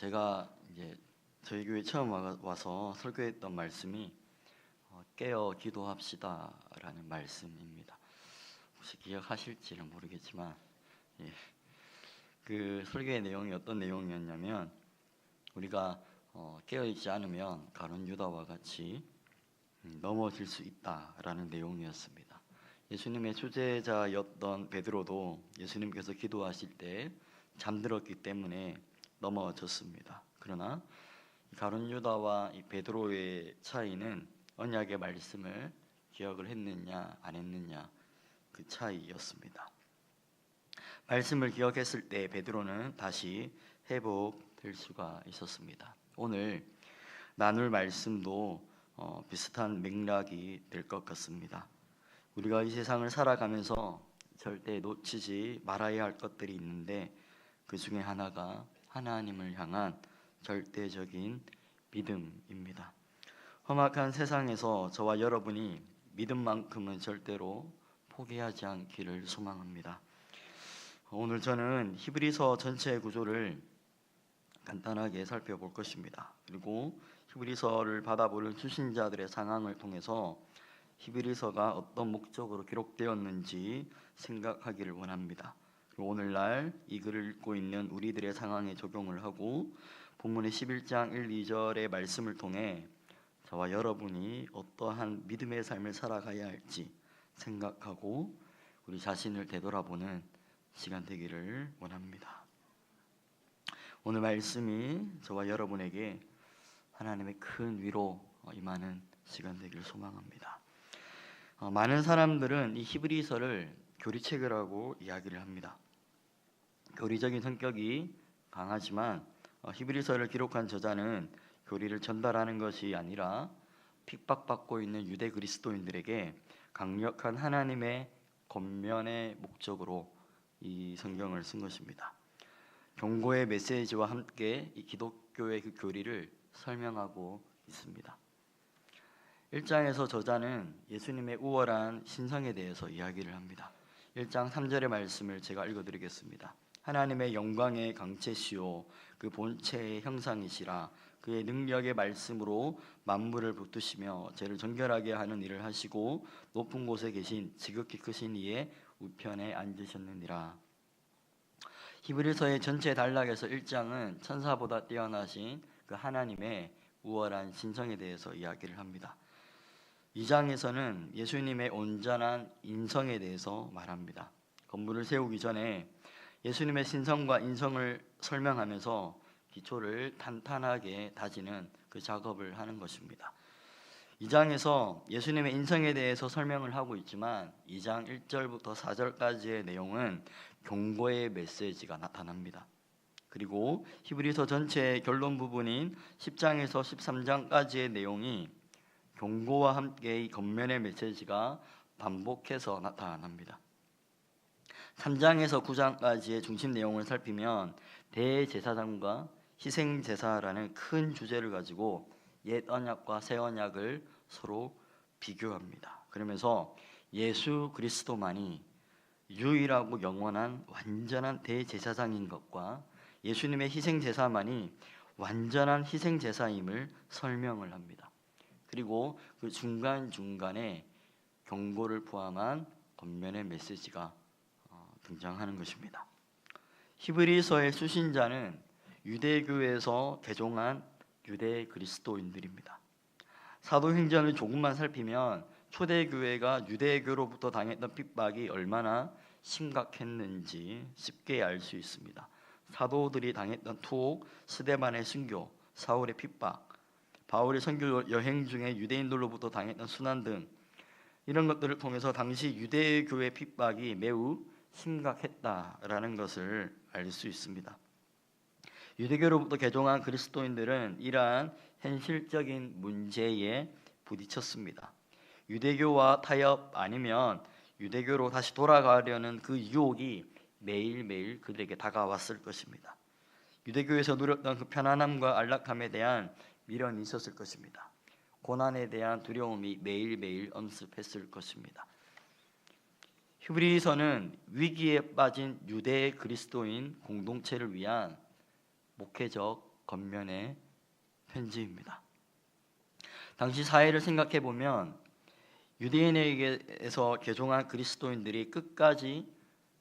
제가 이제 저희 교회 처음 와서 설교했던 말씀이 깨어 기도합시다라는 말씀입니다. 혹시 기억하실지는 모르겠지만 그 설교의 내용이 어떤 내용이었냐면 우리가 깨어있지 않으면 가룟 유다와 같이 넘어질 수 있다라는 내용이었습니다. 예수님의 수제자였던 베드로도 예수님께서 기도하실 때 잠들었기 때문에 넘어졌습니다. 그러나 가룟 유다와 이 베드로의 차이는 언약의 말씀을 기억을 했느냐 안 했느냐 그 차이였습니다. 말씀을 기억했을 때 베드로는 다시 회복될 수가 있었습니다. 오늘 나눌 말씀도 비슷한 맥락이 될 것 같습니다. 우리가 이 세상을 살아가면서 절대 놓치지 말아야 할 것들이 있는데 그 중에 하나가 하나님을 향한 절대적인 믿음입니다. 험악한 세상에서 저와 여러분이 믿음만큼은 절대로 포기하지 않기를 소망합니다. 오늘 저는 히브리서 전체의 구조를 간단하게 살펴볼 것입니다. 그리고 히브리서를 받아보는 수신자들의 상황을 통해서 히브리서가 어떤 목적으로 기록되었는지 생각하기를 원합니다. 그리고 오늘날 이 글을 읽고 있는 우리들의 상황에 적용을 하고 본문의 11장 1, 2절의 말씀을 통해 저와 여러분이 어떠한 믿음의 삶을 살아가야 할지 생각하고 우리 자신을 되돌아보는 시간 되기를 원합니다. 오늘 말씀이 저와 여러분에게 하나님의 큰 위로 임하는 시간 되기를 소망합니다. 많은 사람들은 이 히브리서를 교리책이라고 이야기를 합니다. 교리적인 성격이 강하지만 히브리서를 기록한 저자는 교리를 전달하는 것이 아니라 핍박받고 있는 유대 그리스도인들에게 강력한 하나님의 권면의 목적으로 이 성경을 쓴 것입니다. 경고의 메시지와 함께 이 기독교의 그 교리를 설명하고 있습니다. 1장에서 저자는 예수님의 우월한 신성에 대해서 이야기를 합니다. 1장 3절의 말씀을 제가 읽어드리겠습니다. 하나님의 영광의 강체시오 그 본체의 형상이시라 그의 능력의 말씀으로 만물을 붙드시며 죄를 정결하게 하는 일을 하시고 높은 곳에 계신 지극히 크신 이의 우편에 앉으셨느니라. 히브리서의 전체 단락에서 1장은 천사보다 뛰어나신 그 하나님의 우월한 신성에 대해서 이야기를 합니다. 2장에서는 예수님의 온전한 인성에 대해서 말합니다. 건물을 세우기 전에 예수님의 신성과 인성을 설명하면서 기초를 탄탄하게 다지는 그 작업을 하는 것입니다. 2장에서 예수님의 인성에 대해서 설명을 하고 있지만 2장 1절부터 4절까지의 내용은 경고의 메시지가 나타납니다. 그리고 히브리서 전체의 결론 부분인 10장에서 13장까지의 내용이 경고와 함께 이 겉면의 메시지가 반복해서 나타납니다. 3장에서 9장까지의 중심 내용을 살피면 대제사장과 희생제사라는 큰 주제를 가지고 옛 언약과 새 언약을 서로 비교합니다. 그러면서 예수 그리스도만이 유일하고 영원한 완전한 대제사장인 것과 예수님의 희생제사만이 완전한 희생제사임을 설명을 합니다. 그리고 그 중간중간에 경고를 포함한 겉면의 메시지가 등장하는 것입니다. 히브리서의 수신자는 유대교에서 개종한 유대 그리스도인들입니다. 사도행전을 조금만 살피면 초대교회가 유대교로부터 당했던 핍박이 얼마나 심각했는지 쉽게 알 수 있습니다. 사도들이 당했던 투옥, 스데반의 순교, 사울의 핍박, 바울의 선교 여행 중에 유대인들로부터 당했던 순환 등 이런 것들을 통해서 당시 유대교의 핍박이 매우 심각했다라는 것을 알 수 있습니다. 유대교로부터 개종한 그리스도인들은 이러한 현실적인 문제에 부딪혔습니다. 유대교와 타협 아니면 유대교로 다시 돌아가려는 그 유혹이 매일매일 그들에게 다가왔을 것입니다. 유대교에서 누렸던 그 편안함과 안락함에 대한 미련이 있었을 것입니다. 고난에 대한 두려움이 매일매일 엄습했을 것입니다. 히브리서는 위기에 빠진 유대 그리스도인 공동체를 위한 목회적 겉면의 편지입니다. 당시 사회를 생각해 보면 유대인에게서 개종한 그리스도인들이 끝까지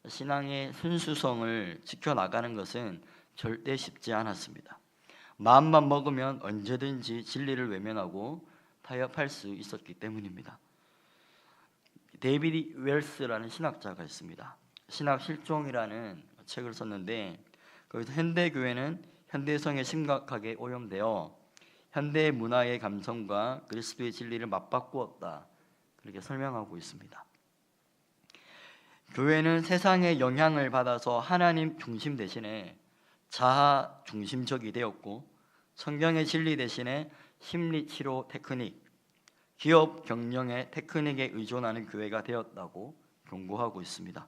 신앙의 순수성을 지켜나가는 것은 절대 쉽지 않았습니다. 마음만 먹으면 언제든지 진리를 외면하고 타협할 수 있었기 때문입니다. 데이비드 웰스라는 신학자가 있습니다. 신학 실종이라는 책을 썼는데 거기서 현대교회는 현대성에 심각하게 오염되어 현대 문화의 감성과 그리스도의 진리를 맞바꾸었다, 그렇게 설명하고 있습니다. 교회는 세상의 영향을 받아서 하나님 중심 대신에 자아 중심적이 되었고 성경의 진리 대신에 심리치료 테크닉, 기업 경영의 테크닉에 의존하는 교회가 되었다고 경고하고 있습니다.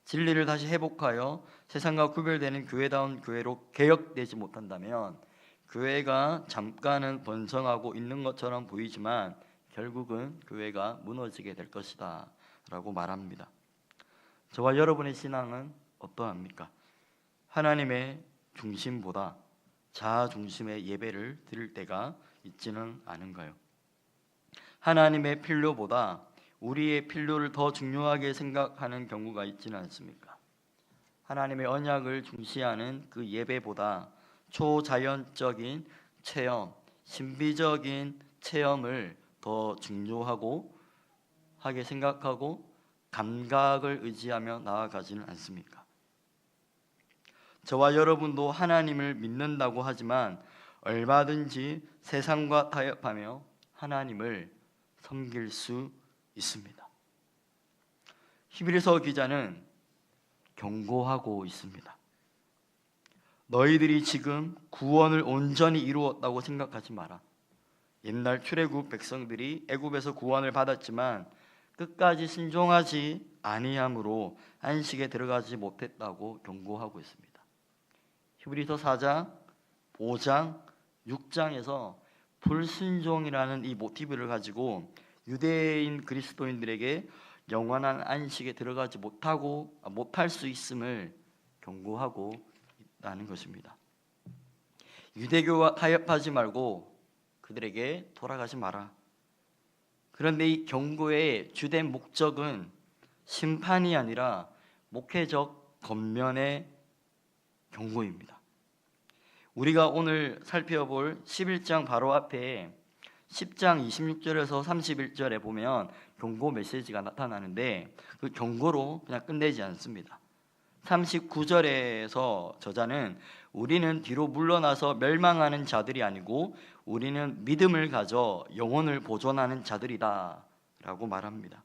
진리를 다시 회복하여 세상과 구별되는 교회다운 교회로 개혁되지 못한다면 교회가 잠깐은 번성하고 있는 것처럼 보이지만 결국은 교회가 무너지게 될 것이다 라고 말합니다. 저와 여러분의 신앙은 어떠합니까? 하나님의 중심보다 자아 중심의 예배를 드릴 때가 있지는 않은가요? 하나님의 필요보다 우리의 필요를 더 중요하게 생각하는 경우가 있지는 않습니까? 하나님의 언약을 중시하는 그 예배보다 초자연적인 체험, 신비적인 체험을 더 중요하고 하게 생각하고 감각을 의지하며 나아가지는 않습니까? 저와 여러분도 하나님을 믿는다고 하지만 얼마든지 세상과 타협하며 하나님을 섬길 수 있습니다. 히브리서 기자는 경고하고 있습니다. 너희들이 지금 구원을 온전히 이루었다고 생각하지 마라. 옛날 출애굽 백성들이 애굽에서 구원을 받았지만 끝까지 순종하지 아니함으로 안식에 들어가지 못했다고 경고하고 있습니다. 히브리서 4장, 5장, 6장에서 불순종이라는 이 모티브를 가지고 유대인 그리스도인들에게 영원한 안식에 들어가지 못할 수 있음을 경고하고 있다는 것입니다. 유대교와 타협하지 말고 그들에게 돌아가지 마라. 그런데 이 경고의 주된 목적은 심판이 아니라 목회적 겉면의 경고입니다. 우리가 오늘 살펴볼 11장 바로 앞에 10장 26절에서 31절에 보면 경고 메시지가 나타나는데 그 경고로 그냥 끝내지 않습니다. 39절에서 저자는 우리는 뒤로 물러나서 멸망하는 자들이 아니고 우리는 믿음을 가져 영혼을 보존하는 자들이다 라고 말합니다.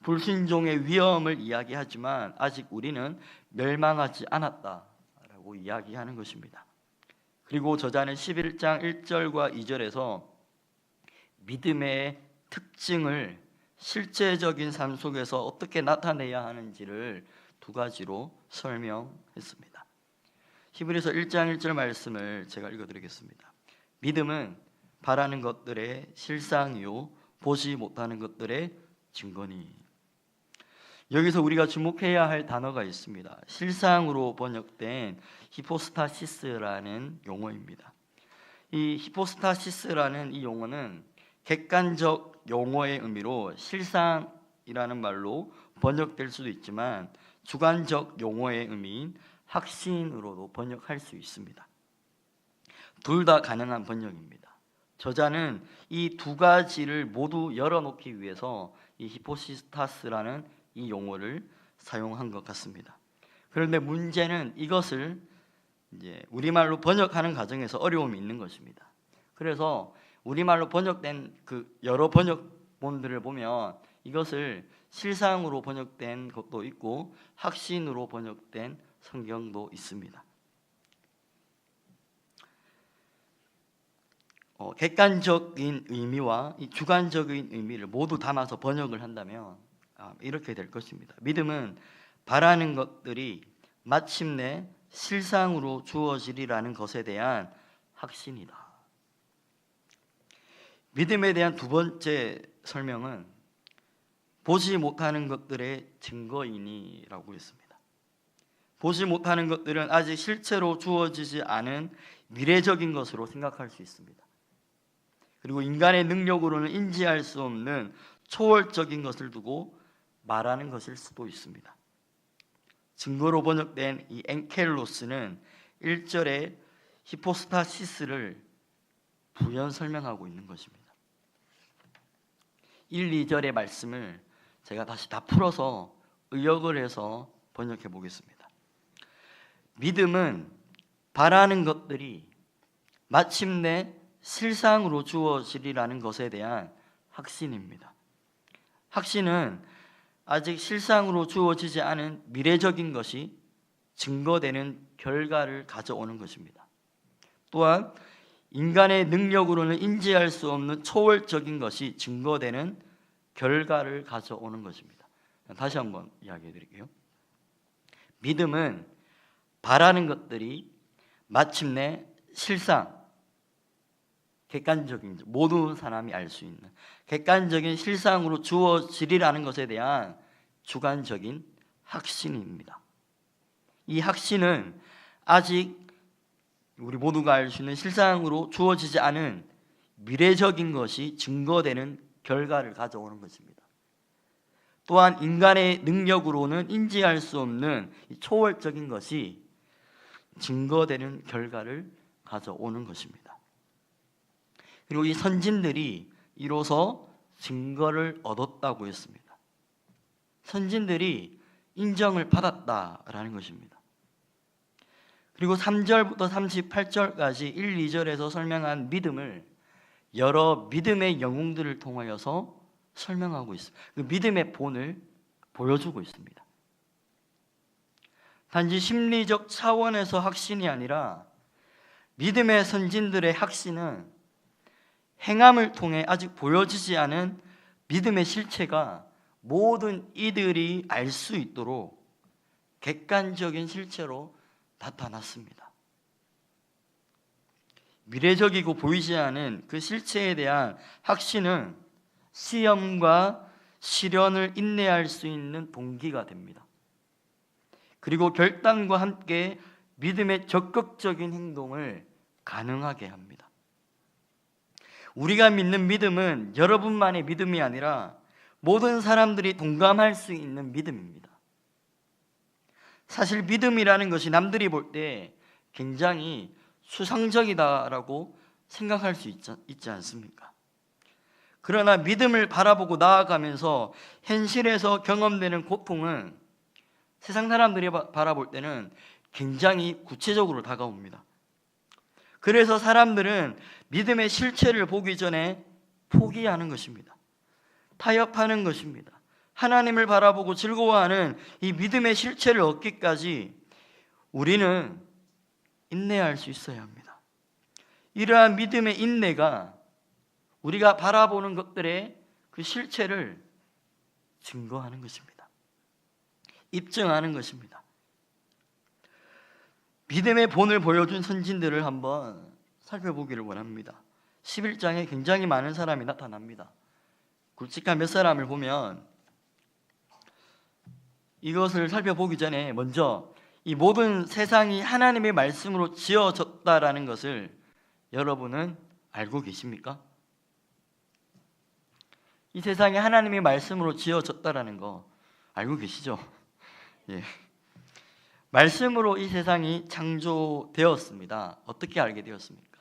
불순종의 위험을 이야기하지만 아직 우리는 멸망하지 않았다 라고 이야기하는 것입니다. 그리고 저자는 11장 1절과 2절에서 믿음의 특징을 실제적인 삶 속에서 어떻게 나타내야 하는지를 두 가지로 설명했습니다. 히브리서 1장 1절 말씀을 제가 읽어드리겠습니다. 믿음은 바라는 것들의 실상이요 보지 못하는 것들의 증거니. 여기서 우리가 주목해야 할 단어가 있습니다. 실상으로 번역된 히포스타시스라는 용어입니다. 이 히포스타시스라는 이 용어는 객관적 용어의 의미로 실상이라는 말로 번역될 수도 있지만 주관적 용어의 의미인 확신으로도 번역할 수 있습니다. 둘 다 가능한 번역입니다. 저자는 이 두 가지를 모두 열어놓기 위해서 이 히포스타스라는 이 용어를 사용한 것 같습니다. 그런데 문제는 이것을 이제 우리말로 번역하는 과정에서 어려움이 있는 것입니다. 그래서 우리말로 번역된 그 여러 번역본들을 보면 이것을 실상으로 번역된 것도 있고 확신으로 번역된 성경도 있습니다. 객관적인 의미와 이 주관적인 의미를 모두 담아서 번역을 한다면 이렇게 될 것입니다. 믿음은 바라는 것들이 마침내 실상으로 주어지리라는 것에 대한 확신이다. 믿음에 대한 두 번째 설명은 보지 못하는 것들의 증거이니라고 했습니다. 보지 못하는 것들은 아직 실체로 주어지지 않은 미래적인 것으로 생각할 수 있습니다. 그리고 인간의 능력으로는 인지할 수 없는 초월적인 것을 두고 말하는 것일 수도 있습니다. 증거로 번역된 이 엔켈로스는 1절에 히포스타시스를 부연 설명하고 있는 것입니다. 1, 2절의 말씀을 제가 다시 다 풀어서 의역을 해서 번역해 보겠습니다. 믿음은 바라는 것들이 마침내 실상으로 주어지리라는 것에 대한 확신입니다. 확신은 아직 실상으로 주어지지 않은 미래적인 것이 증거되는 결과를 가져오는 것입니다. 또한 인간의 능력으로는 인지할 수 없는 초월적인 것이 증거되는 결과를 가져오는 것입니다. 다시 한번 이야기해 드릴게요. 믿음은 바라는 것들이 마침내 실상, 객관적인, 모든 사람이 알 수 있는 객관적인 실상으로 주어지리라는 것에 대한 주관적인 확신입니다. 이 확신은 아직 우리 모두가 알 수 있는 실상으로 주어지지 않은 미래적인 것이 증거되는 결과를 가져오는 것입니다. 또한 인간의 능력으로는 인지할 수 없는 초월적인 것이 증거되는 결과를 가져오는 것입니다. 그리고 이 선진들이 이로써 증거를 얻었다고 했습니다. 선진들이 인정을 받았다라는 것입니다. 그리고 3절부터 38절까지 1, 2절에서 설명한 믿음을 여러 믿음의 영웅들을 통하여서 설명하고 있습니다. 그 믿음의 본을 보여주고 있습니다. 단지 심리적 차원에서 확신이 아니라 믿음의 선진들의 확신은 행함을 통해 아직 보여지지 않은 믿음의 실체가 모든 이들이 알 수 있도록 객관적인 실체로 나타났습니다. 미래적이고 보이지 않은 그 실체에 대한 확신은 시험과 시련을 인내할 수 있는 동기가 됩니다. 그리고 결단과 함께 믿음의 적극적인 행동을 가능하게 합니다. 우리가 믿는 믿음은 여러분만의 믿음이 아니라 모든 사람들이 동감할 수 있는 믿음입니다. 사실 믿음이라는 것이 남들이 볼 때 굉장히 수상적이다라고 생각할 수 있지 않습니까? 그러나 믿음을 바라보고 나아가면서 현실에서 경험되는 고통은 세상 사람들이 바라볼 때는 굉장히 구체적으로 다가옵니다. 그래서 사람들은 믿음의 실체를 보기 전에 포기하는 것입니다. 타협하는 것입니다. 하나님을 바라보고 즐거워하는 이 믿음의 실체를 얻기까지 우리는 인내할 수 있어야 합니다. 이러한 믿음의 인내가 우리가 바라보는 것들의 그 실체를 증거하는 것입니다. 입증하는 것입니다. 믿음의 본을 보여준 선진들을 한번 살펴보기를 원합니다. 11장에 굉장히 많은 사람이 나타납니다. 굵직한 몇 사람을 보면 이것을 살펴보기 전에 먼저 이 모든 세상이 하나님의 말씀으로 지어졌다라는 것을 여러분은 알고 계십니까? 이 세상이 하나님의 말씀으로 지어졌다라는 거 알고 계시죠? 예. 말씀으로 이 세상이 창조되었습니다. 어떻게 알게 되었습니까?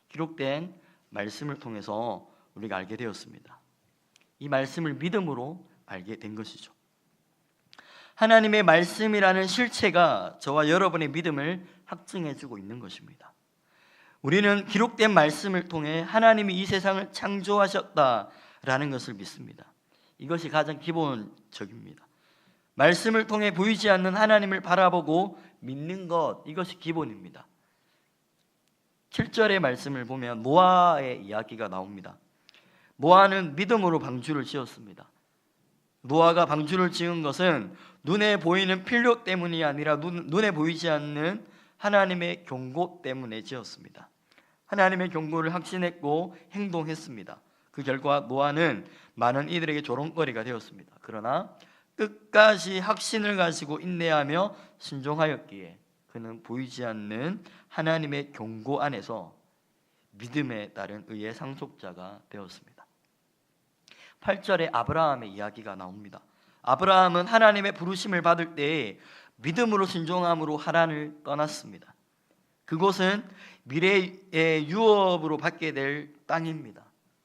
기록된 말씀을 통해서 우리가 알게 되었습니다. 이 말씀을 믿음으로 알게 된 것이죠. 하나님의 말씀이라는 실체가 저와 여러분의 믿음을 확증해주고 있는 것입니다. 우리는 기록된 말씀을 통해 하나님이 이 세상을 창조하셨다라는 것을 믿습니다. 이것이 가장 기본적입니다. 말씀을 통해 보이지 않는 하나님을 바라보고 믿는 것, 이것이 기본입니다. 7절의 말씀을 보면 노아의 이야기가 나옵니다. 노아는 믿음으로 방주를 지었습니다. 노아가 방주를 지은 것은 눈에 보이는 필요 때문이 아니라 눈에 보이지 않는 하나님의 경고 때문에 지었습니다. 하나님의 경고를 확신했고 행동했습니다. 그 결과 노아는 많은 이들에게 조롱거리가 되었습니다. 그러나 끝까지 확신을 가지고 인내하며 순종하였기에 그는 보이지 않는 하나님의 경고 안에서 믿음에 따른 의의 상속자가 되었습니다. 8절에 아브라함의 이야기가 나옵니다. 아브라함은 하나님의 부르심을 받을 때에 믿음으로 순종함으로 하란을 떠났습니다. 그곳은 미래의 유업으로 받게 될 땅입니다.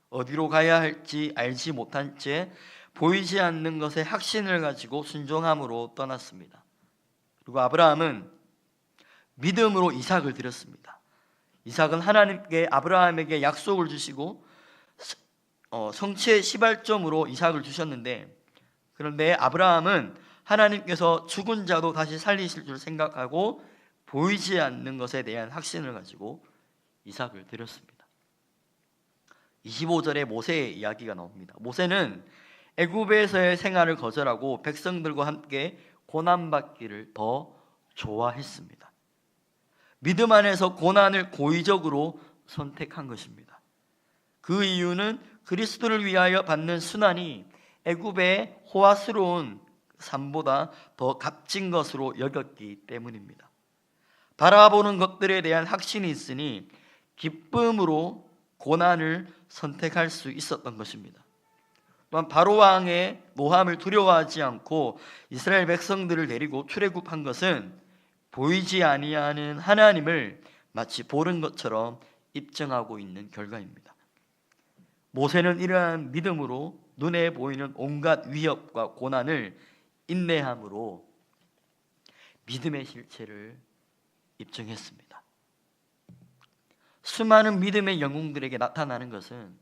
어디로 가야 할지 알지 못한 채 보이지 않는 것에 확신을 가지고 순종함으로 떠났습니다. 그리고 아브라함은 믿음으로 이삭을 드렸습니다. 이삭은 하나님께 아브라함에게 약속을 주시고 성취의 시발점으로 이삭을 주셨는데, 그런데 아브라함은 하나님께서 죽은 자도 다시 살리실 줄 생각하고 보이지 않는 것에 대한 확신을 가지고 이삭을 드렸습니다. 25절에 모세의 이야기가 나옵니다. 모세는 애굽에서의 생활을 거절하고 백성들과 함께 고난받기를 더 좋아했습니다. 믿음 안에서 고난을 고의적으로 선택한 것입니다. 그 이유는 그리스도를 위하여 받는 순환이 애굽의 호화스러운 삶보다 더 값진 것으로 여겼기 때문입니다. 바라보는 것들에 대한 확신이 있으니 기쁨으로 고난을 선택할 수 있었던 것입니다. 또한 바로 왕의 모함을 두려워하지 않고 이스라엘 백성들을 데리고 출애굽한 것은 보이지 아니하는 하나님을 마치 보는 것처럼 입증하고 있는 결과입니다. 모세는 이러한 믿음으로 눈에 보이는 온갖 위협과 고난을 인내함으로 믿음의 실체를 입증했습니다. 수많은 믿음의 영웅들에게 나타나는 것은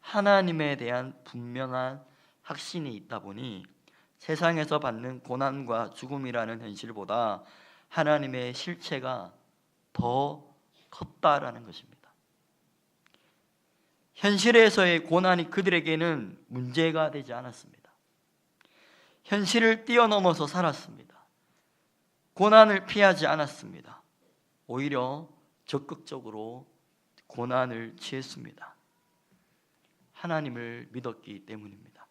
하나님에 대한 분명한 확신이 있다 보니 세상에서 받는 고난과 죽음이라는 현실보다 하나님의 실체가 더 컸다라는 것입니다. 현실에서의 고난이 그들에게는 문제가 되지 않았습니다. 현실을 뛰어넘어서 살았습니다. 고난을 피하지 않았습니다. 오히려 적극적으로 고난을 취했습니다. 하나님을 믿었기 때문입니다.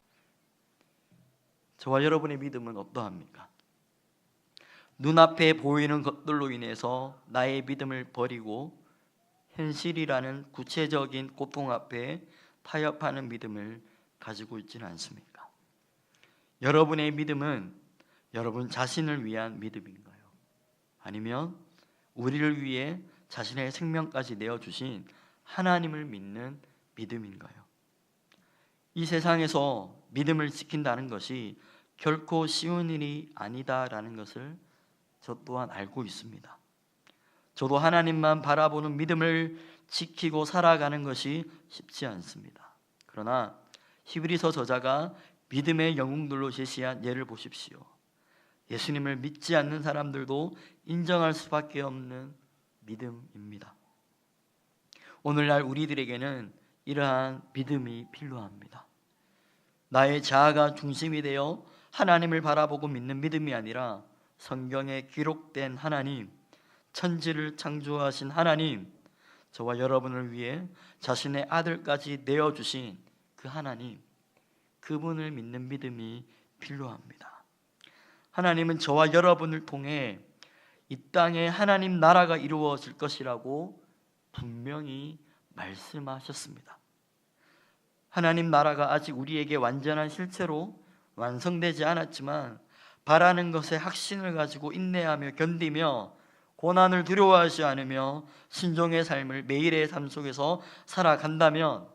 저와 여러분의 믿음은 어떠합니까? 눈앞에 보이는 것들로 인해서 나의 믿음을 버리고 현실이라는 구체적인 고통 앞에 타협하는 믿음을 가지고 있지는 않습니까? 여러분의 믿음은 여러분 자신을 위한 믿음인가요? 아니면 우리를 위해 자신의 생명까지 내어주신 하나님을 믿는 믿음인가요? 이 세상에서 믿음을 지킨다는 것이 결코 쉬운 일이 아니다라는 것을 저 또한 알고 있습니다. 저도 하나님만 바라보는 믿음을 지키고 살아가는 것이 쉽지 않습니다. 그러나 히브리서 저자가 믿음의 영웅들로 제시한 예를 보십시오. 예수님을 믿지 않는 사람들도 인정할 수밖에 없는 믿음입니다. 오늘날 우리들에게는 이러한 믿음이 필요합니다. 나의 자아가 중심이 되어 하나님을 바라보고 믿는 믿음이 아니라 성경에 기록된 하나님, 천지를 창조하신 하나님, 저와 여러분을 위해 자신의 아들까지 내어주신 그 하나님, 그분을 믿는 믿음이 필요합니다. 하나님은 저와 여러분을 통해 이 땅에 하나님 나라가 이루어질 것이라고 분명히 말씀하셨습니다. 하나님 나라가 아직 우리에게 완전한 실체로 완성되지 않았지만 바라는 것에 확신을 가지고 인내하며 견디며 고난을 두려워하지 않으며 순종의 삶을 매일의 삶 속에서 살아간다면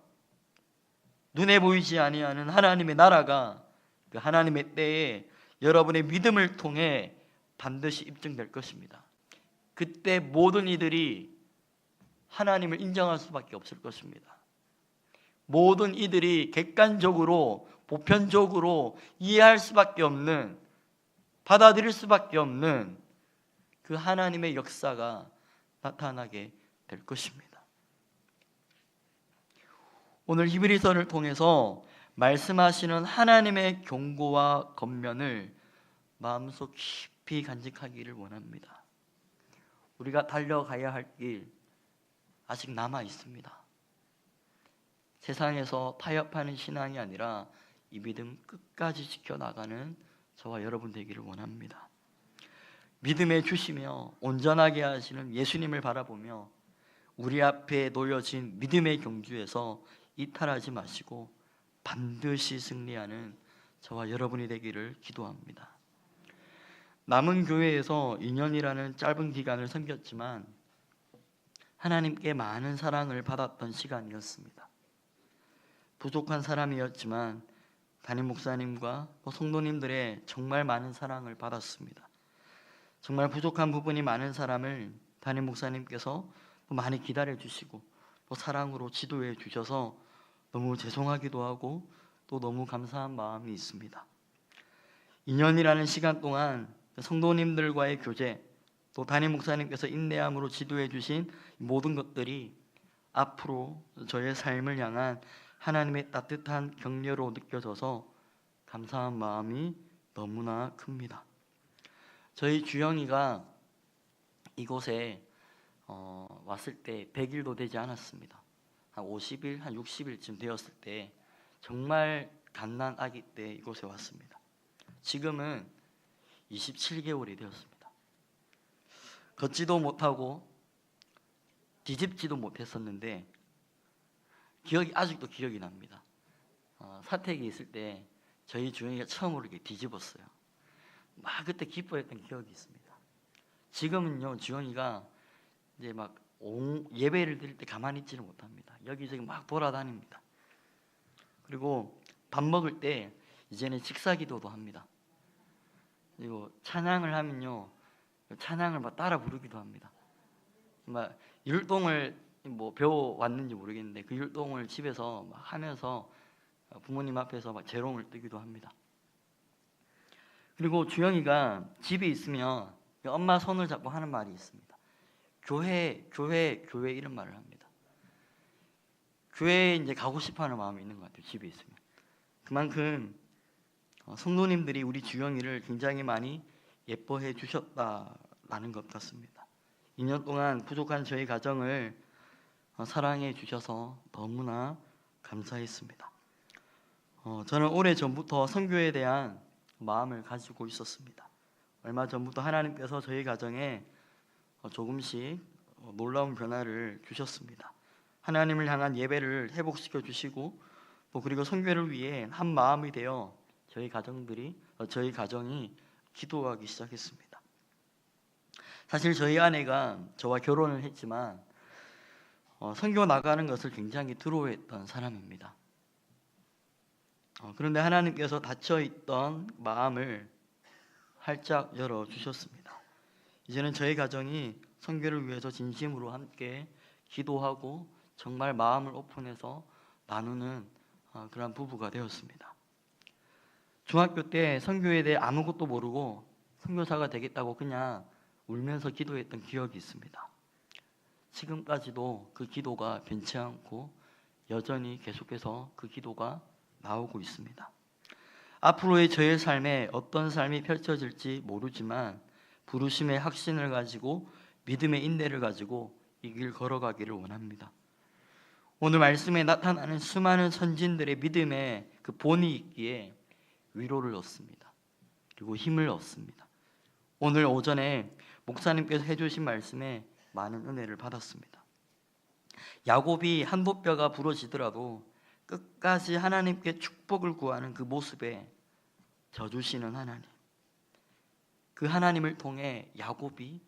눈에 보이지 아니하는 하나님의 나라가 그 하나님의 때에 여러분의 믿음을 통해 반드시 입증될 것입니다. 그때 모든 이들이 하나님을 인정할 수밖에 없을 것입니다. 모든 이들이 객관적으로 보편적으로 이해할 수밖에 없는, 받아들일 수밖에 없는 그 하나님의 역사가 나타나게 될 것입니다. 오늘 히브리서를 통해서 말씀하시는 하나님의 경고와 권면을 마음속 깊이 간직하기를 원합니다. 우리가 달려가야 할 길 아직 남아 있습니다. 세상에서 타협하는 신앙이 아니라 이 믿음 끝까지 지켜나가는 저와 여러분 되기를 원합니다. 믿음에 주시며 온전하게 하시는 예수님을 바라보며 우리 앞에 놓여진 믿음의 경주에서 이탈하지 마시고 반드시 승리하는 저와 여러분이 되기를 기도합니다. 남은 교회에서 2년이라는 짧은 기간을 섬겼지만 하나님께 많은 사랑을 받았던 시간이었습니다. 부족한 사람이었지만 담임 목사님과 성도님들의 정말 많은 사랑을 받았습니다. 정말 부족한 부분이 많은 사람을 담임 목사님께서 많이 기다려 주시고 또 사랑으로 지도해 주셔서 너무 죄송하기도 하고 또 너무 감사한 마음이 있습니다. 2년이라는 시간 동안 성도님들과의 교제, 또 담임 목사님께서 인내함으로 지도해 주신 모든 것들이 앞으로 저의 삶을 향한 하나님의 따뜻한 격려로 느껴져서 감사한 마음이 너무나 큽니다. 저희 주영이가 이곳에 왔을 때 100일도 되지 않았습니다. 한 50일, 한 60일쯤 되었을 때 정말 갓난 아기 때 이곳에 왔습니다. 지금은 27개월이 되었습니다. 걷지도 못하고 뒤집지도 못했었는데 아직도 기억이 납니다. 사택에 있을 때 저희 주영이가 처음으로 이렇게 뒤집었어요. 막 그때 기뻐했던 기억이 있습니다. 지금은요, 주영이가 이제 막 예배를 드릴 때 가만히 있지를 못합니다. 여기저기 막 돌아다닙니다. 그리고 밥 먹을 때 이제는 식사기도도 합니다. 그리고 찬양을 하면요, 찬양을 막 따라 부르기도 합니다. 막 율동을 배워왔는지 모르겠는데 그 율동을 집에서 막 하면서 부모님 앞에서 막 재롱을 뜨기도 합니다. 그리고 주영이가 집에 있으면 엄마 손을 잡고 하는 말이 있습니다. 교회 이런 말을 합니다. 교회에 이제 가고 싶어하는 마음이 있는 것 같아요. 집에 있으면. 그만큼 성도님들이 우리 주영이를 굉장히 많이 예뻐해 주셨다라는 것 같습니다. 2년 동안 부족한 저희 가정을 사랑해 주셔서 너무나 감사했습니다. 저는 오래전부터 선교에 대한 마음을 가지고 있었습니다. 얼마 전부터 하나님께서 저희 가정에 조금씩 놀라운 변화를 주셨습니다. 하나님을 향한 예배를 회복시켜 주시고 또 그리고 선교를 위해 한 마음이 되어 저희 가정이 기도하기 시작했습니다. 사실 저희 아내가 저와 결혼을 했지만 선교 나가는 것을 굉장히 두려워했던 사람입니다. 그런데 하나님께서 닫혀있던 마음을 활짝 열어주셨습니다. 이제는 저희 가정이 선교를 위해서 진심으로 함께 기도하고 정말 마음을 오픈해서 나누는 그런 부부가 되었습니다. 중학교 때 선교에 대해 아무것도 모르고 선교사가 되겠다고 그냥 울면서 기도했던 기억이 있습니다. 지금까지도 그 기도가 변치 않고 여전히 계속해서 그 기도가 나오고 있습니다. 앞으로의 저의 삶에 어떤 삶이 펼쳐질지 모르지만 부르심의 확신을 가지고 믿음의 인내를 가지고 이 길 걸어가기를 원합니다. 오늘 말씀에 나타나는 수많은 선진들의 믿음의 그 본이 있기에 위로를 얻습니다. 그리고 힘을 얻습니다. 오늘 오전에 목사님께서 해주신 말씀에 많은 은혜를 받았습니다. 야곱이 한봇뼈가 부러지더라도 끝까지 하나님께 축복을 구하는 그 모습에 져주시는 하나님, 그 하나님을 통해 야곱이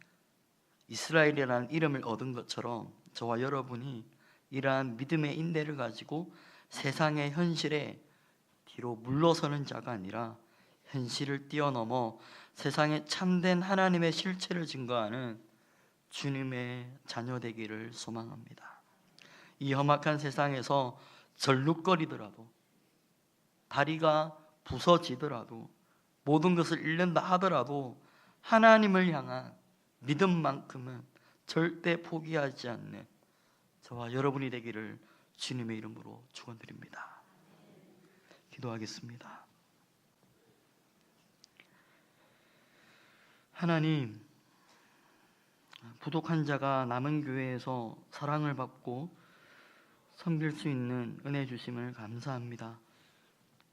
이스라엘이라는 이름을 얻은 것처럼 저와 여러분이 이러한 믿음의 인내를 가지고 세상의 현실에 뒤로 물러서는 자가 아니라 현실을 뛰어넘어 세상에 참된 하나님의 실체를 증거하는 주님의 자녀 되기를 소망합니다. 이 험악한 세상에서 절룩거리더라도, 다리가 부서지더라도, 모든 것을 잃는다 하더라도 하나님을 향한 믿음만큼은 절대 포기하지 않는 저와 여러분이 되기를 주님의 이름으로 축원드립니다. 기도하겠습니다. 하나님, 부족한 자가 남은 교회에서 사랑을 받고 섬길 수 있는 은혜 주심을 감사합니다.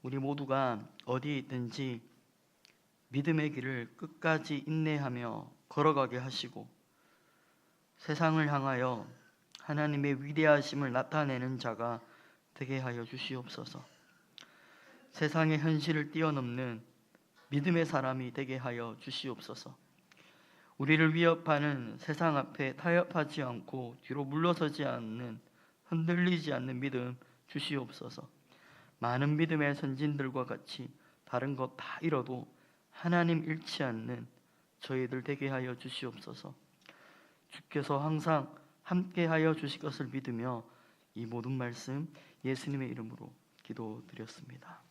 우리 모두가 어디에 있든지 믿음의 길을 끝까지 인내하며 걸어가게 하시고 세상을 향하여 하나님의 위대하심을 나타내는 자가 되게 하여 주시옵소서. 세상의 현실을 뛰어넘는 믿음의 사람이 되게 하여 주시옵소서. 우리를 위협하는 세상 앞에 타협하지 않고 뒤로 물러서지 않는, 흔들리지 않는 믿음 주시옵소서. 많은 믿음의 선진들과 같이 다른 것 다 잃어도 하나님 잃지 않는 저희들 되게 하여 주시옵소서. 주께서 항상 함께 하여 주실 것을 믿으며 이 모든 말씀 예수님의 이름으로 기도드렸습니다.